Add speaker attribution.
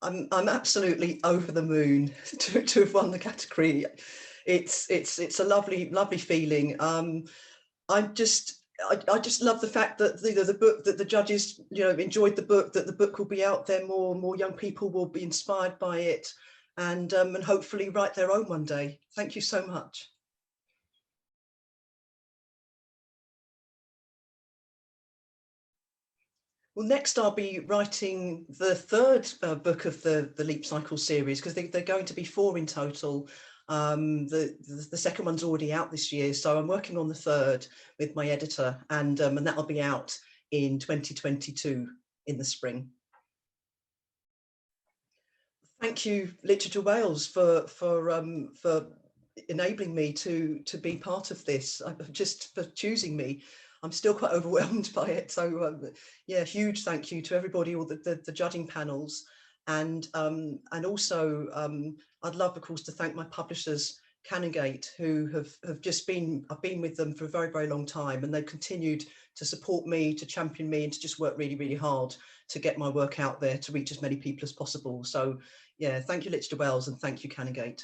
Speaker 1: I'm absolutely over the moon to have won the category. It's a lovely feeling. I just love the fact that the book, that the judges enjoyed the book, that the book will be out there more young people will be inspired by it, and hopefully write their own one day. Thank you so much. Well, next I'll be writing the third book of the Leap Cycle series, because they're going to be 4 in total. The second one's already out this year, so I'm working on the third with my editor, and that'll be out in 2022 in the spring. Thank you, Literature Wales, for enabling me to be part of this, just for choosing me. I'm still quite overwhelmed by it. So yeah, huge thank you to everybody, all the judging panels, and also I'd love, of course, to thank my publishers, Cannongate, who have just been, I've been with them for a very long time, and they've continued to support me, to champion me, and to just work really hard to get my work out there to reach as many people as possible. So yeah, thank you, Literature Wales, and thank you, Cannongate.